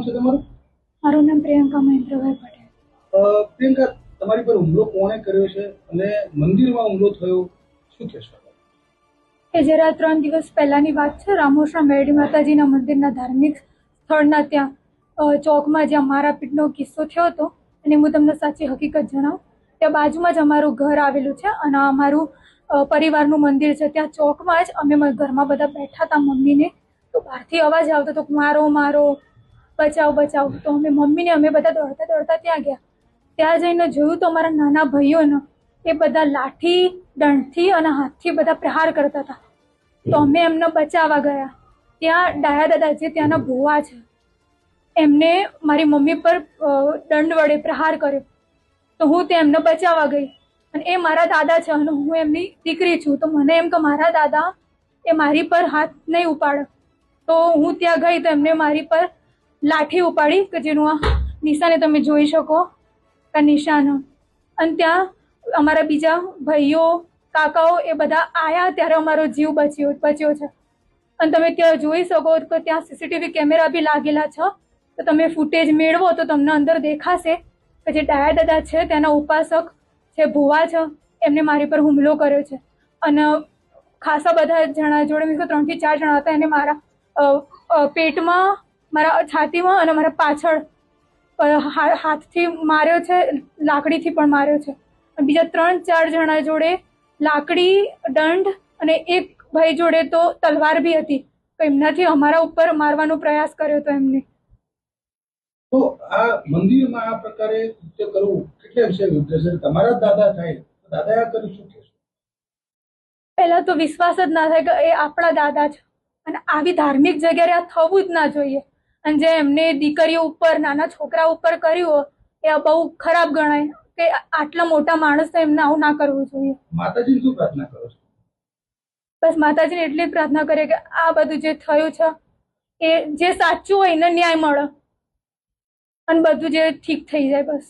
નામ છે તમારું? મારું નામ પ્રિયંકા મહેન્દ્રભાઈ પટેલ. પ્રિયંકા, તમારી પર હુમલો કોણે કર્યો છે અને મંદિરમાં હુમલો થયો, શું કહેશો? એ જરા 3 દિવસ પહેલાની વાત છે. રામોશા મેરડી માતાજીના મંદિરના ધાર્મિક સ્થળના ત્યાં ચોકમાં જ્યાં મારાપીટનો કિસ્સો થયો હતો, અને હું તમને સાચી હકીકત જણાવું, ત્યાં બાજુમાં જ અમારું ઘર આવેલું છે અને અમારું પરિવારનું મંદિર છે. ત્યાં ચોકમાં જ અમે ઘરમાં બધા બેઠા હતા મમ્મીને, તો બહારથી અવાજ આવતો હતો, મારો મારો, બચાવ બચાવ. તો મમ્મીને અમે બધા દોડતા દોડતા ત્યાં ગયા. ત્યાં જઈને જોયું તો અમારા નાના ભાઈઓને એ બધા લાઠી, દંડથી અને હાથથી બધા પ્રહાર કરતા હતા. તો અમે એમને બચાવવા ગયા. ત્યાં ડાયા દાદા જે ત્યાંના ભુવા છે, એમને મારી મમ્મી પર દંડ વડે પ્રહાર કર્યો. તો હું ત્યાં એમને બચાવવા ગઈ, અને એ મારા દાદા છે અને હું એમની દીકરી છું. તો મને એમ કે મારા દાદા એ મારી પર હાથ નહીં ઉપાડે. તો હું ત્યાં ગઈ તો એમને મારી પર લાઠી ઉપાડી, કે જેનું આ નિશાને તમે જોઈ શકો, આ નિશાન. અને ત્યાં અમારા બીજા ભાઈઓ, કાકાઓ એ બધા આયા ત્યારે અમારો જીવ બચ્યો છે. અને તમે ત્યાં જોઈ શકો કે ત્યાં સીસીટીવી કેમેરા બી લાગેલા છે. તો તમે ફૂટેજ મેળવો તો તમને અંદર દેખાશે કે જે ડાયા દાદા છે તેના ઉપાસક છે, ભુવા છે, એમને મારી પર હુમલો કર્યો છે. અને ખાસા બધા જણા જોડે, મીન્સ 3 થી 4 જણા હતા, એને મારા પેટમાં, મારા છાતીમાં અને મારા પાછળ હાથથી માર્યો છે, લાકડીથી પણ માર્યો છે. બીજા 3-4 જણા જોડે લાકડી, દંડ, અને એક ભાઈ જોડે તો તલવાર બી હતી. તો એમનાથી અમારા ઉપર મારવાનો પ્રયાસ કર્યો હતો એમને. તો આ મંદિરમાં આ પ્રકારે કૃત્ય કરવું કેટલે વિશે યોગ્ય છે? તમારા દાદા થાય, દાદાએ આ કર્યું, શું કહેશો? પહેલા તો વિશ્વાસ જ ના થાય કે એ આપણા દાદા છે, અને આવી ધાર્મિક જગ્યાએ આ થવું જ ના જોઈએ. અને જે એમને દીકરીઓ ઉપર, નાના છોકરા ઉપર કર્યું એ બહુ ખરાબ ગણાય, કે આટલા મોટા માણસને એમને આવું ના કરવું જોઈએ. માતાજીને શું પ્રાર્થના કરો છો? બસ માતાજીને એટલી જ પ્રાર્થના કરીએ કે આ બધું જે થયું છે એ જે સાચું હોય એને ન્યાય મળે અને બધું જે ઠીક થઈ જાય. બસ.